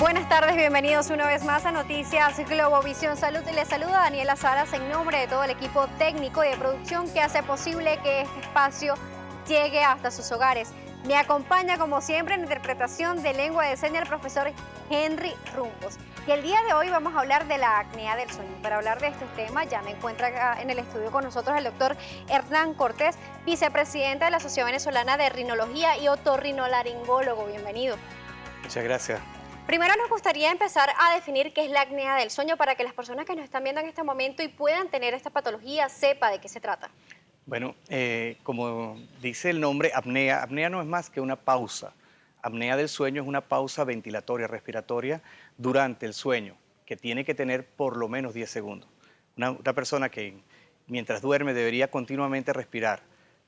Buenas tardes, bienvenidos una vez más a Noticias Globovisión Salud. Les saluda Daniela Salas en nombre de todo el equipo técnico y de producción que hace posible que este espacio llegue hasta sus hogares. Me acompaña como siempre en interpretación de lengua de señas el profesor Henry Rumpos. Y el día de hoy vamos a hablar de la apnea del sueño. Para hablar de estos temas ya me encuentra acá en el estudio con nosotros el doctor Hernán Cortés, vicepresidente de la Asociación Venezolana de Rinología y otorrinolaringólogo. Bienvenido. Muchas gracias. Primero nos gustaría empezar a definir qué es la apnea del sueño para que las personas que nos están viendo en este momento y puedan tener esta patología sepa de qué se trata. Bueno, como dice el nombre, apnea no es más que una pausa. Apnea del sueño es una pausa ventilatoria, respiratoria durante el sueño, que tiene que tener por lo menos 10 segundos. Una persona que mientras duerme debería continuamente respirar.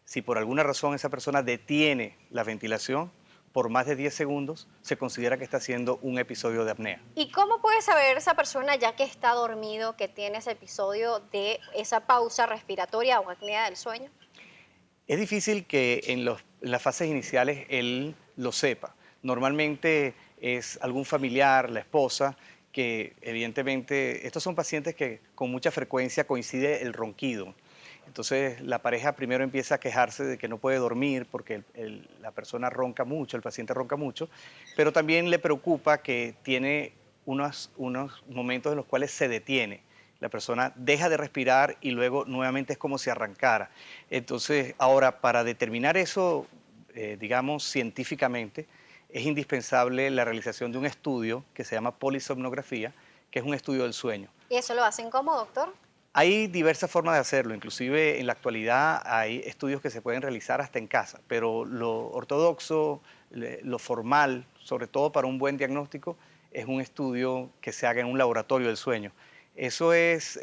Si por alguna razón esa persona detiene la ventilación por más de 10 segundos, se considera que está haciendo un episodio de apnea. ¿Y cómo puede saber esa persona, ya que está dormido, que tiene ese episodio de esa pausa respiratoria o apnea del sueño? Es difícil que en las fases iniciales él lo sepa. Normalmente es algún familiar, la esposa, que evidentemente, estos son pacientes que con mucha frecuencia coincide el ronquido. Entonces la pareja primero empieza a quejarse de que no puede dormir porque la persona ronca mucho, el paciente ronca mucho, pero también le preocupa que tiene unos momentos en los cuales se detiene. La persona deja de respirar y luego nuevamente es como si arrancara. Entonces, ahora, para determinar eso, digamos, científicamente, es indispensable la realización de un estudio que se llama polisomnografía, que es un estudio del sueño. ¿Y eso lo hacen como doctor? Hay diversas formas de hacerlo, inclusive en la actualidad hay estudios que se pueden realizar hasta en casa, pero lo ortodoxo, lo formal, sobre todo para un buen diagnóstico, es un estudio que se haga en un laboratorio del sueño. Eso es...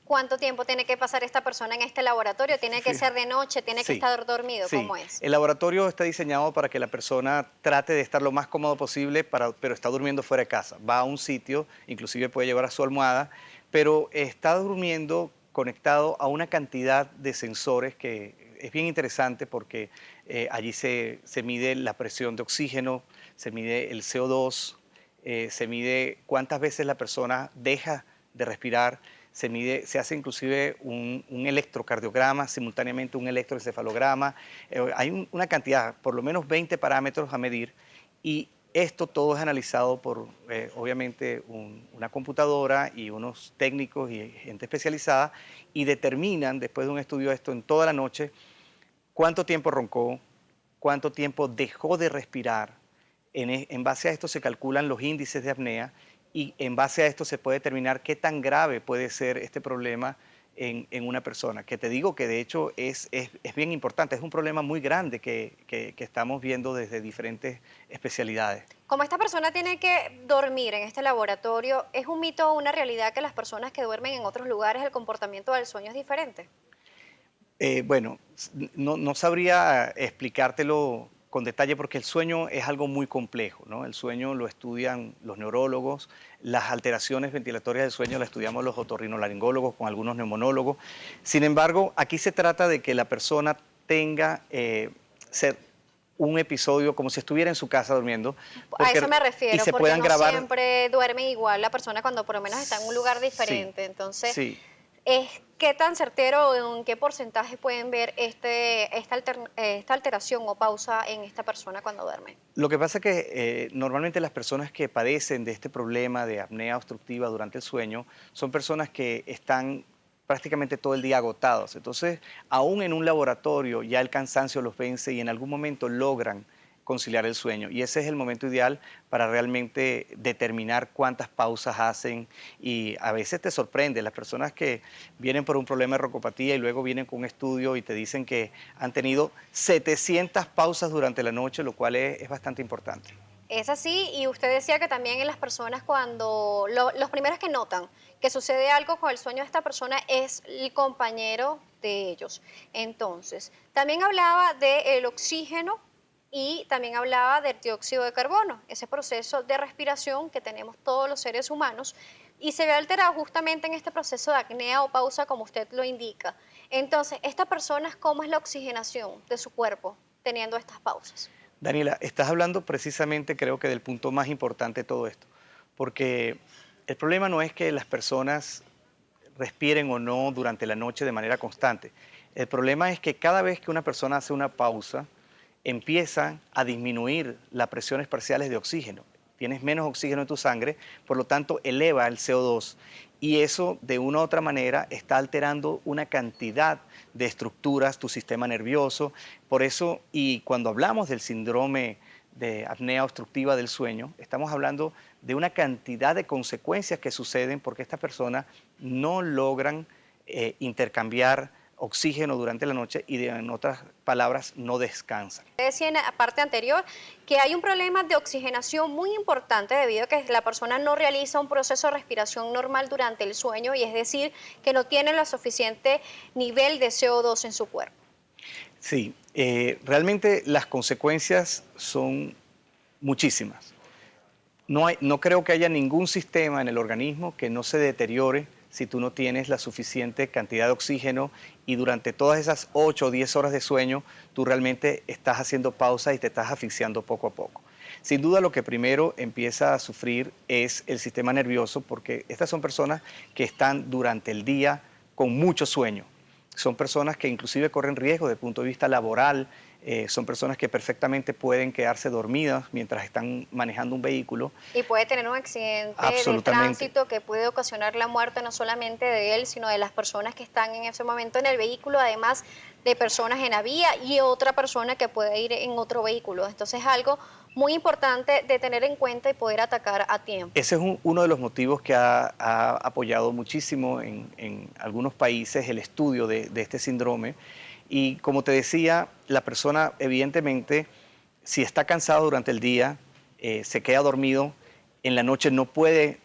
¿Cuánto tiempo tiene que pasar esta persona en este laboratorio? ¿Tiene que ser de noche? ¿Tiene que Sí, estar dormido? sí. ¿Cómo es? El laboratorio está diseñado para que la persona trate de estar lo más cómodo posible, pero está durmiendo fuera de casa. Va a un sitio, inclusive puede llevar a su almohada, pero está durmiendo conectado a una cantidad de sensores que es bien interesante porque allí se mide la presión de oxígeno, se mide el CO2, se mide cuántas veces la persona deja de respirar, se hace inclusive un electrocardiograma, simultáneamente un electroencefalograma. Hay una cantidad, por lo menos 20 parámetros a medir, y esto todo es analizado por, obviamente, una computadora y unos técnicos y gente especializada, y determinan, después de un estudio de esto en toda la noche, cuánto tiempo roncó, cuánto tiempo dejó de respirar. En base a esto se calculan los índices de apnea y en base a esto se puede determinar qué tan grave puede ser este problema en una persona. Que te digo que de hecho es bien importante, es un problema muy grande que estamos viendo desde diferentes especialidades. Como esta persona tiene que dormir en este laboratorio, ¿es un mito o una realidad que las personas que duermen en otros lugares el comportamiento del sueño es diferente? Bueno, no sabría explicártelo con detalle porque el sueño es algo muy complejo, ¿no? El sueño lo estudian los neurólogos, las alteraciones ventilatorias del sueño las estudiamos los otorrinolaringólogos con algunos neumonólogos. Sin embargo, aquí se trata de que la persona tenga un episodio como si estuviera en su casa durmiendo. A Porque, eso me y refiero, se porque puedan no grabar. siempre duerme igual la persona cuando por lo menos está en un lugar Sí, diferente. Entonces, sí. ¿qué tan certero o en qué porcentaje pueden ver esta alteración o pausa en esta persona cuando duerme? Lo que pasa es que normalmente las personas que padecen de este problema de apnea obstructiva durante el sueño son personas que están prácticamente todo el día agotados. Entonces, aún en un laboratorio ya el cansancio los vence y en algún momento logran conciliar el sueño. Y ese es el momento ideal para realmente determinar cuántas pausas hacen. Y a veces te sorprende, las personas que vienen por un problema de roncopatía y luego vienen con un estudio y te dicen que han tenido 700 pausas durante la noche, lo cual es bastante importante. Es así, y usted decía que también en las personas cuando los primeros que notan que sucede algo con el sueño de esta persona es el compañero de ellos. Entonces, también hablaba del oxígeno y también hablaba del dióxido de carbono, ese proceso de respiración que tenemos todos los seres humanos y se ve alterado justamente en este proceso de apnea o pausa como usted lo indica. Entonces, estas personas, ¿cómo es la oxigenación de su cuerpo teniendo estas pausas? Daniela, estás hablando precisamente creo que del punto más importante de todo esto, porque el problema no es que las personas respiren o no durante la noche de manera constante. El problema es que cada vez que una persona hace una pausa, empiezan a disminuir las presiones parciales de oxígeno. Tienes menos oxígeno en tu sangre, por lo tanto eleva el CO2 y eso de una u otra manera está alterando una cantidad de estructuras, tu sistema nervioso. Por eso, y cuando hablamos del síndrome de apnea obstructiva del sueño, estamos hablando de una cantidad de consecuencias que suceden porque estas personas no logran intercambiar oxígeno durante la noche y en otras palabras no descansan. Decía en la parte anterior que hay un problema de oxigenación muy importante debido a que la persona no realiza un proceso de respiración normal durante el sueño y es decir, que no tiene lo suficiente nivel de CO2 en su cuerpo. Sí, realmente las consecuencias son muchísimas. No creo que haya ningún sistema en el organismo que no se deteriore si tú no tienes la suficiente cantidad de oxígeno y durante todas esas 8 o 10 horas de sueño tú realmente estás haciendo pausa y te estás asfixiando poco a poco. Sin duda lo que primero empieza a sufrir es el sistema nervioso porque estas son personas que están durante el día con mucho sueño. Son personas que inclusive corren riesgo desde el punto de vista laboral, son personas que perfectamente pueden quedarse dormidas mientras están manejando un vehículo. Y puede tener un accidente de Absolutamente. tránsito que puede ocasionar la muerte no solamente de él, sino de las personas que están en ese momento en el vehículo, además de personas en la vía y otra persona que puede ir en otro vehículo. Entonces es algo muy importante de tener en cuenta y poder atacar a tiempo. Ese es uno de los motivos que ha apoyado muchísimo en algunos países el estudio de este síndrome. Y como te decía, la persona evidentemente, si está cansado durante el día, se queda dormido, en la noche no puede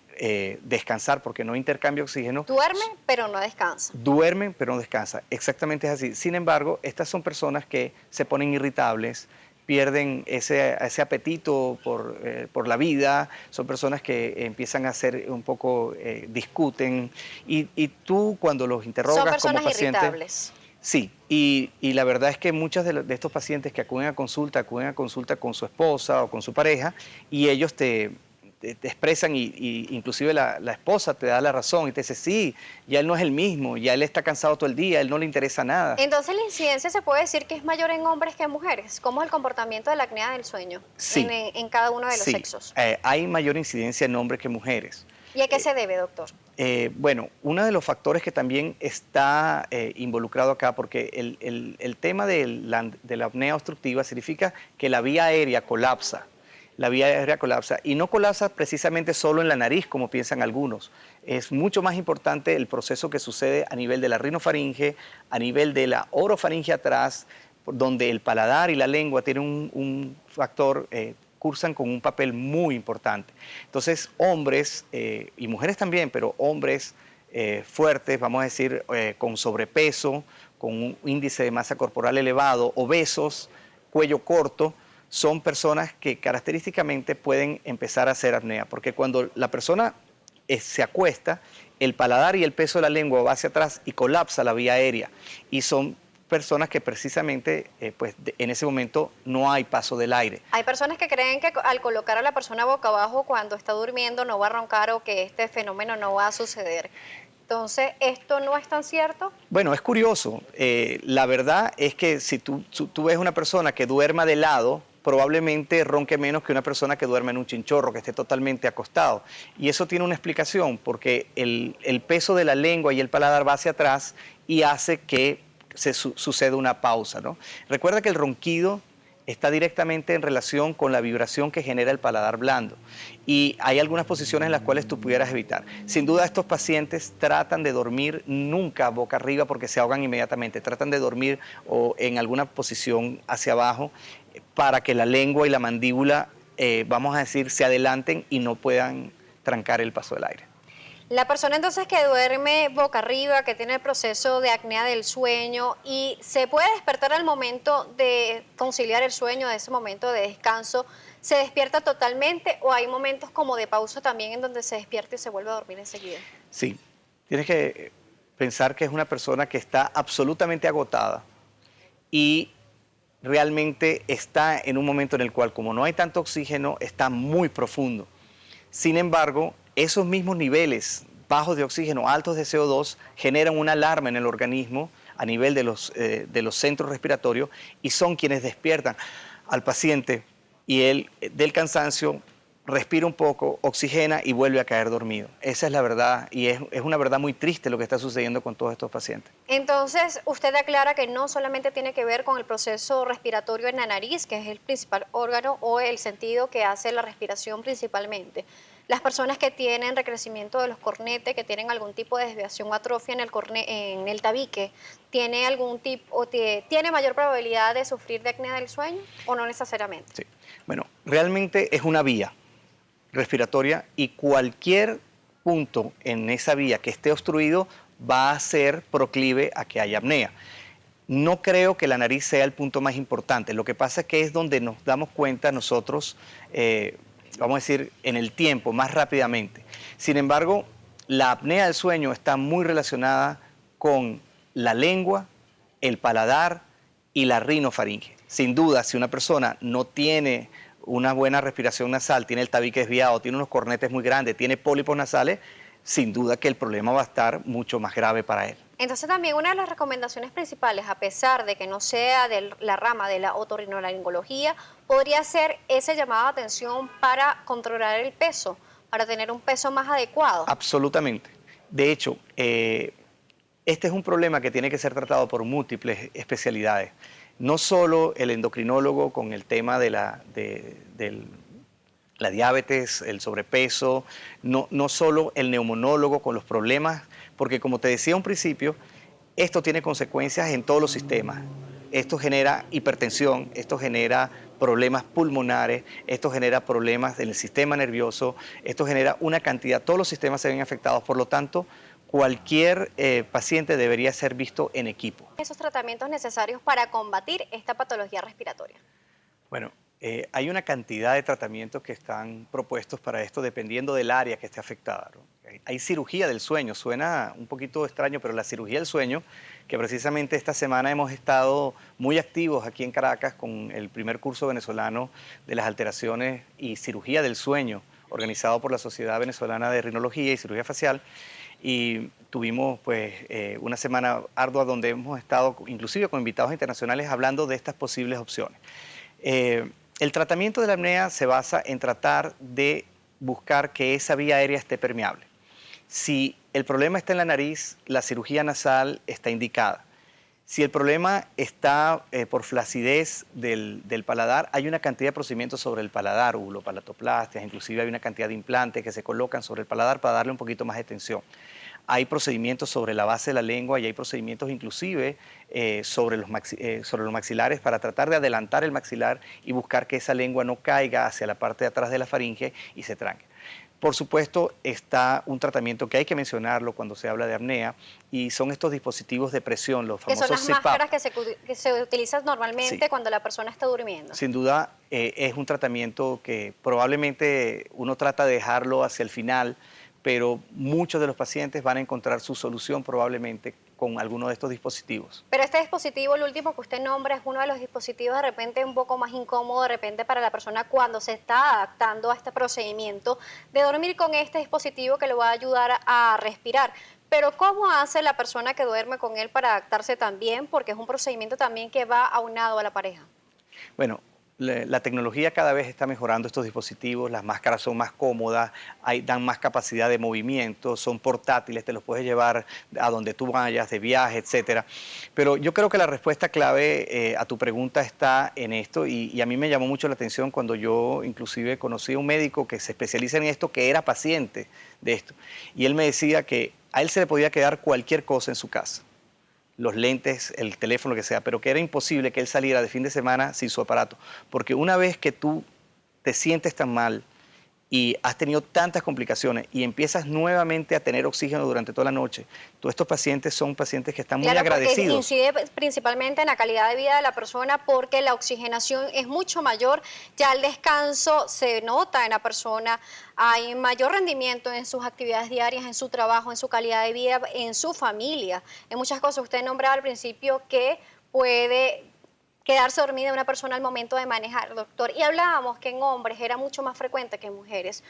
descansar porque no intercambia oxígeno. Duerme, pero no descansa. Duermen, pero no descansa. Exactamente es así. Sin embargo, estas son personas que se ponen irritables, pierden ese apetito por la vida, son personas que empiezan a ser un poco, discuten, y tú cuando los interrogas Son personas como paciente. irritables. Sí, y la verdad es que muchos de estos pacientes que acuden a consulta con su esposa o con su pareja y ellos te expresan y inclusive la esposa te da la razón y te dice, sí, ya él no es el mismo, ya él está cansado todo el día, a él no le interesa nada. Entonces la incidencia se puede decir que es mayor en hombres que en mujeres. ¿Cómo es el comportamiento de la apnea del sueño Sí, en cada uno de los sí, sexos? hay mayor incidencia en hombres que en mujeres. ¿Y a qué se debe, doctor? Bueno, uno de los factores que también está involucrado acá, porque el tema de la apnea obstructiva significa que la vía aérea colapsa. La vía aérea colapsa y no colapsa precisamente solo en la nariz, como piensan algunos. Es mucho más importante el proceso que sucede a nivel de la rinofaringe, a nivel de la orofaringe atrás, donde el paladar y la lengua tienen un factor, cursan con un papel muy importante. Entonces, hombres y mujeres también, pero hombres fuertes, vamos a decir, con sobrepeso, con un índice de masa corporal elevado, obesos, cuello corto, son personas que característicamente pueden empezar a hacer apnea, porque cuando la persona se acuesta, el paladar y el peso de la lengua va hacia atrás y colapsa la vía aérea, y son personas que precisamente en ese momento no hay paso del aire. Hay personas que creen que al colocar a la persona boca abajo cuando está durmiendo no va a roncar o que este fenómeno no va a suceder. Entonces, ¿esto no es tan cierto? Bueno, es curioso. La verdad es que si tú ves una persona que duerma de lado, probablemente ronque menos que una persona que duerme en un chinchorro, que esté totalmente acostado. Y eso tiene una explicación, porque el peso de la lengua y el paladar va hacia atrás y hace que suceda una pausa, ¿no? Recuerda que el ronquido está directamente en relación con la vibración que genera el paladar blando. Y hay algunas posiciones en las cuales tú pudieras evitar. Sin duda, estos pacientes tratan de dormir nunca boca arriba porque se ahogan inmediatamente. Tratan de dormir o en alguna posición hacia abajo para que la lengua y la mandíbula, vamos a decir, se adelanten y no puedan trancar el paso del aire. La persona entonces que duerme boca arriba, que tiene el proceso de apnea del sueño y se puede despertar al momento de conciliar el sueño, de ese momento de descanso, ¿se despierta totalmente o hay momentos como de pausa también en donde se despierta y se vuelve a dormir enseguida? Sí, tienes que pensar que es una persona que está absolutamente agotada y realmente está en un momento en el cual, como no hay tanto oxígeno, está muy profundo. Sin embargo, esos mismos niveles bajos de oxígeno, altos de CO2, generan una alarma en el organismo a nivel de los centros respiratorios y son quienes despiertan al paciente y él del cansancio respira un poco, oxigena y vuelve a caer dormido. Esa es la verdad y es una verdad muy triste lo que está sucediendo con todos estos pacientes. Entonces, usted aclara que no solamente tiene que ver con el proceso respiratorio en la nariz, que es el principal órgano o el sentido que hace la respiración principalmente. Las personas que tienen recrecimiento de los cornetes, que tienen algún tipo de desviación o atrofia en el tabique, ¿tiene algún tipo o tiene mayor probabilidad de sufrir de apnea del sueño o no necesariamente? Sí. Bueno, realmente es una vía respiratoria y cualquier punto en esa vía que esté obstruido va a ser proclive a que haya apnea. No creo que la nariz sea el punto más importante. Lo que pasa es que es donde nos damos cuenta nosotros, vamos a decir, en el tiempo, más rápidamente. Sin embargo, la apnea del sueño está muy relacionada con la lengua, el paladar y la rinofaringe. Sin duda, si una persona no tiene una buena respiración nasal, tiene el tabique desviado, tiene unos cornetes muy grandes, tiene pólipos nasales, sin duda que el problema va a estar mucho más grave para él. Entonces también una de las recomendaciones principales, a pesar de que no sea de la rama de la otorrinolaringología, podría ser ese llamado de atención para controlar el peso, para tener un peso más adecuado. Absolutamente. De hecho, este es un problema que tiene que ser tratado por múltiples especialidades. No solo el endocrinólogo con el tema de la diabetes, el sobrepeso, no solo el neumonólogo con los problemas, porque como te decía un principio, esto tiene consecuencias en todos los sistemas. Esto genera hipertensión, esto genera problemas pulmonares, esto genera problemas en el sistema nervioso, esto genera una cantidad, todos los sistemas se ven afectados, por lo tanto, cualquier paciente debería ser visto en equipo. Esos tratamientos necesarios para combatir esta patología respiratoria. Bueno, hay una cantidad de tratamientos que están propuestos para esto dependiendo del área que esté afectada, ¿no? Hay cirugía del sueño, suena un poquito extraño, pero la cirugía del sueño, que precisamente esta semana hemos estado muy activos aquí en Caracas con el primer curso venezolano de las alteraciones y cirugía del sueño, organizado por la Sociedad Venezolana de Rinología y Cirugía Facial. Y tuvimos pues una semana ardua donde hemos estado inclusive con invitados internacionales hablando de estas posibles opciones. El tratamiento de la apnea se basa en tratar de buscar que esa vía aérea esté permeable. Si el problema está en la nariz, la cirugía nasal está indicada. Si el problema está por flacidez del paladar, hay una cantidad de procedimientos sobre el paladar, uvulopalatoplastia, inclusive hay una cantidad de implantes que se colocan sobre el paladar para darle un poquito más de tensión. Hay procedimientos sobre la base de la lengua y hay procedimientos inclusive sobre los maxilares para tratar de adelantar el maxilar y buscar que esa lengua no caiga hacia la parte de atrás de la faringe y se tranque. Por supuesto, está un tratamiento que hay que mencionarlo cuando se habla de apnea y son estos dispositivos de presión, los Que famosos son las CPAP. máscaras que se utilizan normalmente Sí. cuando la persona está durmiendo. Sin duda, es un tratamiento que probablemente uno trata de dejarlo hacia el final, pero muchos de los pacientes van a encontrar su solución probablemente con alguno de estos dispositivos. Pero este dispositivo, el último que usted nombra, es uno de los dispositivos de repente un poco más incómodo de repente para la persona cuando se está adaptando a este procedimiento de dormir con este dispositivo que le va a ayudar a respirar. Pero ¿cómo hace la persona que duerme con él para adaptarse también? Porque es un procedimiento también que va aunado a la pareja. Bueno, la tecnología cada vez está mejorando estos dispositivos, las máscaras son más cómodas, dan más capacidad de movimiento, son portátiles, te los puedes llevar a donde tú vayas, de viaje, etcétera. Pero yo creo que la respuesta clave a tu pregunta está en esto y a mí me llamó mucho la atención cuando yo inclusive conocí a un médico que se especializa en esto, que era paciente de esto. Y él me decía que a él se le podía quedar cualquier cosa en su casa, los lentes, el teléfono, lo que sea, pero que era imposible que él saliera de fin de semana sin su aparato, porque una vez que tú te sientes tan mal y has tenido tantas complicaciones y empiezas nuevamente a tener oxígeno durante toda la noche, todos estos pacientes son pacientes que están muy Claro, porque agradecidos. incide principalmente en la calidad de vida de la persona porque la oxigenación es mucho mayor, ya el descanso se nota en la persona, hay mayor rendimiento en sus actividades diarias, en su trabajo, en su calidad de vida, en su familia, en muchas cosas. Usted nombraba al principio que puede quedarse dormida una persona al momento de manejar, doctor, y hablábamos que en hombres era mucho más frecuente que en mujeres.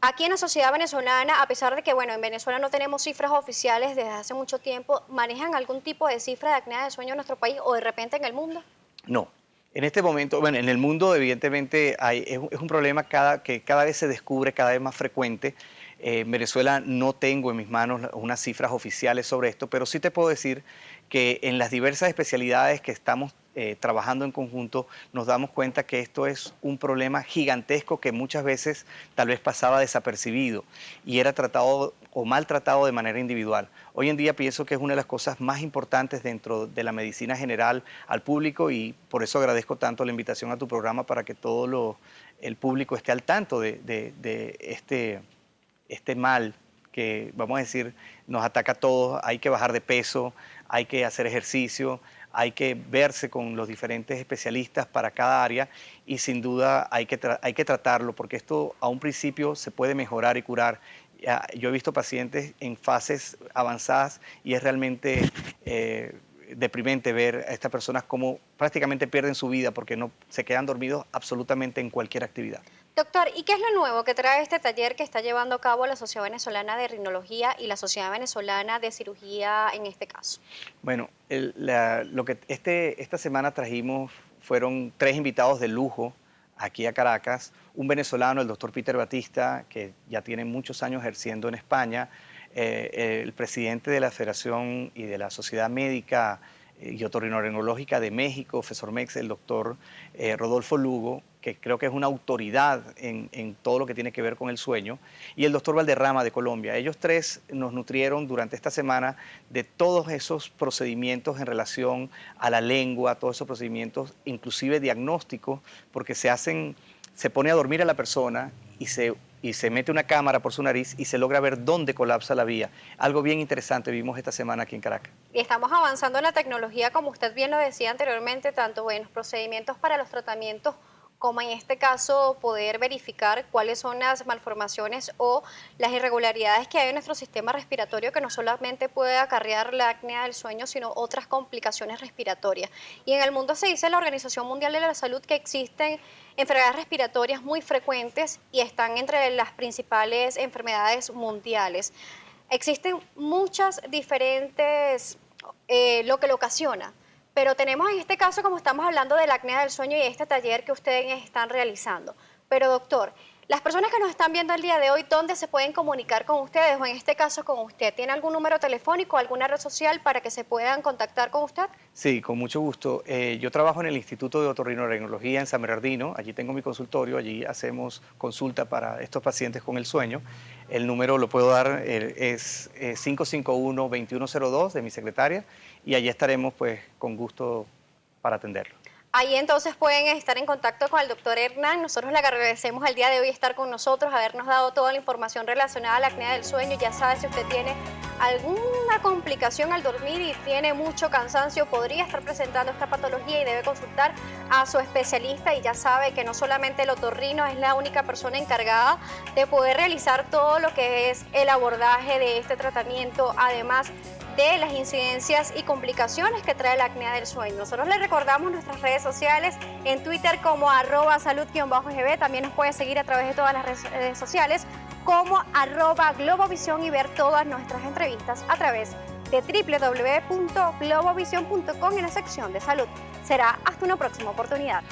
Aquí en la sociedad venezolana, a pesar de que, bueno, en Venezuela no tenemos cifras oficiales desde hace mucho tiempo, ¿manejan algún tipo de cifra de apnea del sueño en nuestro país o de repente en el mundo? No. En este momento, bueno, en el mundo evidentemente es un problema que cada vez se descubre, cada vez más frecuente. En Venezuela no tengo en mis manos unas cifras oficiales sobre esto, pero sí te puedo decir que en las diversas especialidades que estamos trabajando en conjunto, nos damos cuenta que esto es un problema gigantesco que muchas veces tal vez pasaba desapercibido y era tratado o maltratado de manera individual. Hoy en día pienso que es una de las cosas más importantes dentro de la medicina general al público y por eso agradezco tanto la invitación a tu programa para que el público esté al tanto de este mal que, vamos a decir, nos ataca a todos. Hay que bajar de peso, hay que hacer ejercicio, hay que verse con los diferentes especialistas para cada área y sin duda hay que tratarlo porque esto a un principio se puede mejorar y curar. Yo he visto pacientes en fases avanzadas y es realmente deprimente ver a estas personas cómo prácticamente pierden su vida porque no se quedan dormidos absolutamente en cualquier actividad. Doctor, ¿y qué es lo nuevo que trae este taller que está llevando a cabo la Sociedad Venezolana de Rinología y la Sociedad Venezolana de Cirugía en este caso? Bueno, esta semana trajimos, fueron 3 invitados de lujo aquí a Caracas, un venezolano, el doctor Peter Batista, que ya tiene muchos años ejerciendo en España, el presidente de la Federación y de la Sociedad Médica y Otorrinolaringológica de México, FESORMEX, el doctor Rodolfo Lugo, que creo que es una autoridad en todo lo que tiene que ver con el sueño, y el doctor Valderrama de Colombia. Ellos 3 nos nutrieron durante esta semana de todos esos procedimientos en relación a la lengua, todos esos procedimientos, inclusive diagnósticos, porque se pone a dormir a la persona y se mete una cámara por su nariz y se logra ver dónde colapsa la vía. Algo bien interesante vimos esta semana aquí en Caracas. Y estamos avanzando en la tecnología, como usted bien lo decía anteriormente, tanto en los procedimientos para los tratamientos como en este caso poder verificar cuáles son las malformaciones o las irregularidades que hay en nuestro sistema respiratorio que no solamente puede acarrear la apnea del sueño, sino otras complicaciones respiratorias. Y en el mundo se dice la Organización Mundial de la Salud que existen enfermedades respiratorias muy frecuentes y están entre las principales enfermedades mundiales. Existen muchas diferentes, lo que lo ocasiona. Pero tenemos en este caso, como estamos hablando de la apnea del sueño y este taller que ustedes están realizando. Pero doctor, las personas que nos están viendo el día de hoy, ¿dónde se pueden comunicar con ustedes o en este caso con usted? ¿Tiene algún número telefónico, alguna red social para que se puedan contactar con usted? Sí, con mucho gusto. Yo trabajo en el Instituto de Otorrinolaringología en San Bernardino. Allí tengo mi consultorio, allí hacemos consulta para estos pacientes con el sueño. El número lo puedo dar, es 551-2102 de mi secretaria y allí estaremos pues con gusto para atenderlo. Ahí entonces pueden estar en contacto con el doctor Hernán. Nosotros le agradecemos el día de hoy estar con nosotros, habernos dado toda la información relacionada a la apnea del sueño. Ya sabe, si usted tiene alguna complicación al dormir y tiene mucho cansancio, podría estar presentando esta patología y debe consultar a su especialista. Y ya sabe que no solamente el otorrino es la única persona encargada de poder realizar todo lo que es el abordaje de este tratamiento, además de las incidencias y complicaciones que trae la apnea del sueño. Nosotros le recordamos nuestras redes sociales en Twitter como @salud_gb, también nos puede seguir a través de todas las redes sociales como @globovisión y ver todas nuestras entrevistas a través de www.globovision.com en la sección de salud. Será hasta una próxima oportunidad.